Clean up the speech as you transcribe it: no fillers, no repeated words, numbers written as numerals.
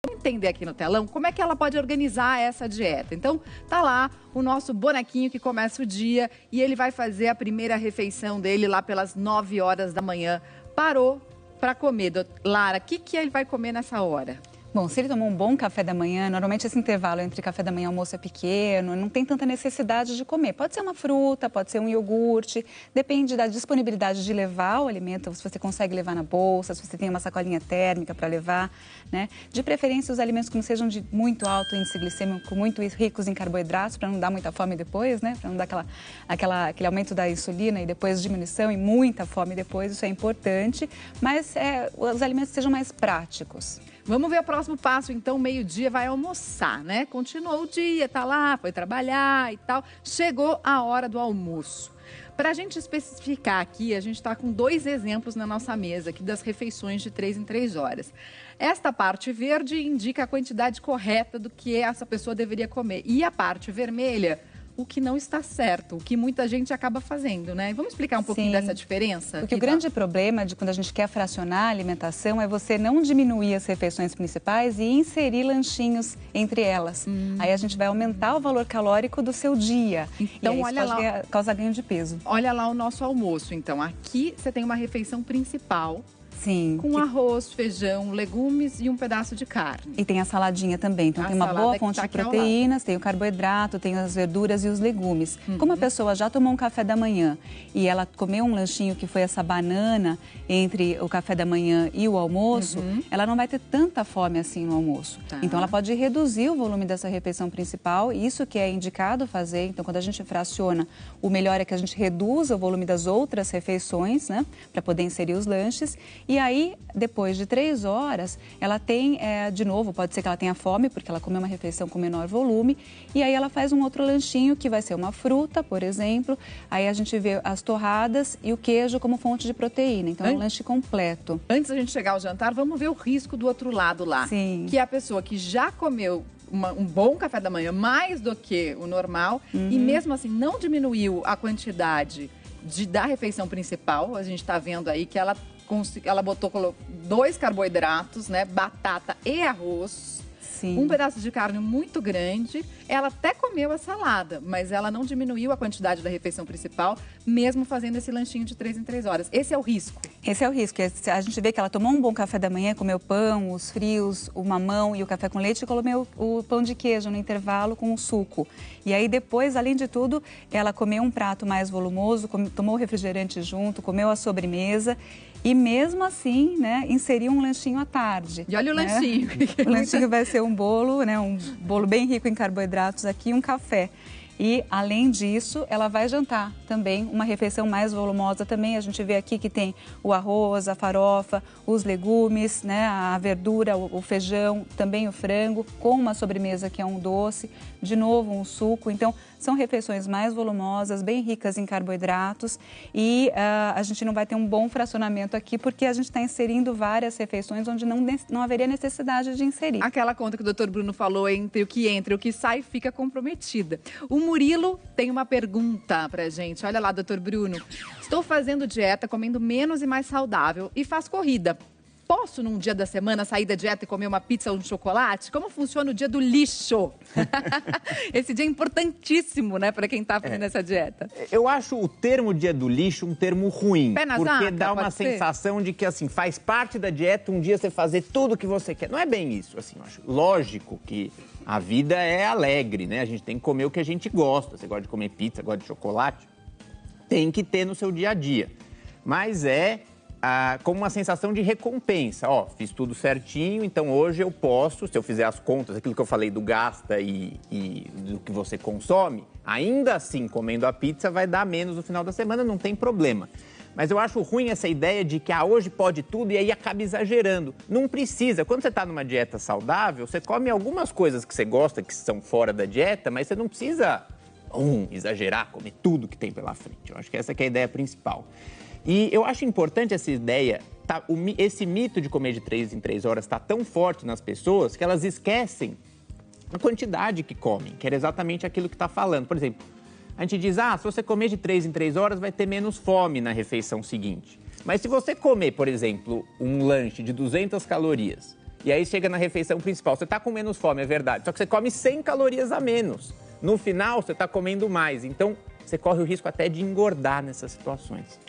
Entender aqui no telão como é que ela pode organizar essa dieta. Então, tá lá o nosso bonequinho que começa o dia e ele vai fazer a primeira refeição dele lá pelas 9 horas da manhã. Parou para comer. Lara, o que ele vai comer nessa hora? Bom, se ele tomou um bom café da manhã, normalmente esse intervalo entre café da manhã e almoço é pequeno, não tem tanta necessidade de comer. Pode ser uma fruta, pode ser um iogurte, depende da disponibilidade de levar o alimento, se você consegue levar na bolsa, se você tem uma sacolinha térmica para levar, né? De preferência, os alimentos que não sejam de muito alto índice glicêmico, muito ricos em carboidratos, para não dar muita fome depois, né? Para não dar aquele aumento da insulina e depois diminuição e muita fome depois, isso é importante, mas os alimentos sejam mais práticos. Vamos ver o próximo passo, então, meio-dia vai almoçar, né? Continuou o dia, tá lá, foi trabalhar e tal. Chegou a hora do almoço. Para a gente especificar aqui, a gente está com 2 exemplos na nossa mesa aqui das refeições de 3 em 3 horas. Esta parte verde indica a quantidade correta do que essa pessoa deveria comer. E a parte vermelha, o que não está certo, o que muita gente acaba fazendo, né? Vamos explicar um pouquinho dessa diferença? Porque o grande problema de quando a gente quer fracionar a alimentação é você não diminuir as refeições principais e inserir lanchinhos entre elas. Aí a gente vai aumentar o valor calórico do seu dia. Então, e olha lá, causa ganho de peso. Olha lá o nosso almoço, então. Aqui você tem uma refeição principal. Sim. Com arroz, feijão, legumes e um pedaço de carne. E tem a saladinha também. Então, tem uma boa fonte de proteínas, tem o carboidrato, tem as verduras e os legumes. Como a pessoa já tomou um café da manhã e ela comeu um lanchinho que foi essa banana entre o café da manhã e o almoço, ela não vai ter tanta fome assim no almoço. Então, ela pode reduzir o volume dessa refeição principal, isso que é indicado fazer. Então, quando a gente fraciona, o melhor é que a gente reduza o volume das outras refeições, né? Para poder inserir os lanches. E aí, depois de 3 horas, ela tem, de novo, pode ser que ela tenha fome, porque ela comeu uma refeição com menor volume, e aí ela faz um outro lanchinho, que vai ser uma fruta, por exemplo. Aí a gente vê as torradas e o queijo como fonte de proteína. Então, é um lanche completo. Antes da gente chegar ao jantar, vamos ver o risco do outro lado lá. Sim. Que é a pessoa que já comeu um bom café da manhã, mais do que o normal, e mesmo assim não diminuiu a quantidade da refeição principal. A gente está vendo aí que ela colocou 2 carboidratos, né? Batata e arroz. Sim. Um pedaço de carne muito grande. Ela até comeu a salada, mas ela não diminuiu a quantidade da refeição principal, mesmo fazendo esse lanchinho de 3 em 3 horas. Esse é o risco. Esse é o risco. A gente vê que ela tomou um bom café da manhã, comeu pão, os frios, o mamão e o café com leite e comeu o pão de queijo no intervalo com o suco. E aí depois, além de tudo, ela comeu um prato mais volumoso, tomou o refrigerante junto, comeu a sobremesa. E mesmo assim, né, inseriu um lanchinho à tarde. E olha o lanchinho. O lanchinho vai ser um bolo, né, um bolo bem rico em carboidratos aqui, um café. E, além disso, ela vai jantar também, uma refeição mais volumosa também. A gente vê aqui que tem o arroz, a farofa, os legumes, né, a verdura, o feijão, também o frango, com uma sobremesa que é um doce, de novo um suco. Então, são refeições mais volumosas, bem ricas em carboidratos e a gente não vai ter um bom fracionamento aqui porque a gente está inserindo várias refeições onde não haveria necessidade de inserir. Aquela conta que o Dr. Bruno falou, entre o que sai, fica comprometida. O Murilo tem uma pergunta pra gente. Olha lá, Dr. Bruno. Estou fazendo dieta, comendo menos e mais saudável e faço corrida. Posso, num dia da semana, sair da dieta e comer uma pizza ou um chocolate? Como funciona o dia do lixo? Esse dia é importantíssimo, né, para quem tá fazendo essa dieta. Eu acho o termo dia do lixo um termo ruim. Pé na porque zaca, dá uma sensação de que, assim, faz parte da dieta um dia você fazer tudo o que você quer. Não é bem isso, assim, eu acho. Lógico que a vida é alegre, né? A gente tem que comer o que a gente gosta. Você gosta de comer pizza, gosta de chocolate? Tem que ter no seu dia a dia. Mas como uma sensação de recompensa. Ó, fiz tudo certinho, então hoje eu posso, se eu fizer as contas, aquilo que eu falei do gasta e do que você consome, ainda assim, comendo a pizza, vai dar menos no final da semana, não tem problema. Mas eu acho ruim essa ideia de que hoje pode tudo e aí acaba exagerando. Não precisa. Quando você está numa dieta saudável, você come algumas coisas que você gosta, que são fora da dieta, mas você não precisa exagerar, comer tudo que tem pela frente. Eu acho que essa que é a ideia principal. E eu acho importante essa ideia, esse mito de comer de 3 em 3 horas está tão forte nas pessoas que elas esquecem a quantidade que comem, que era exatamente aquilo que está falando. Por exemplo, a gente diz, se você comer de 3 em 3 horas vai ter menos fome na refeição seguinte. Mas se você comer, por exemplo, um lanche de 200 calorias E aí chega na refeição principal, você está com menos fome, é verdade, só que você come 100 calorias a menos. No final, você está comendo mais, então você corre o risco até de engordar nessas situações.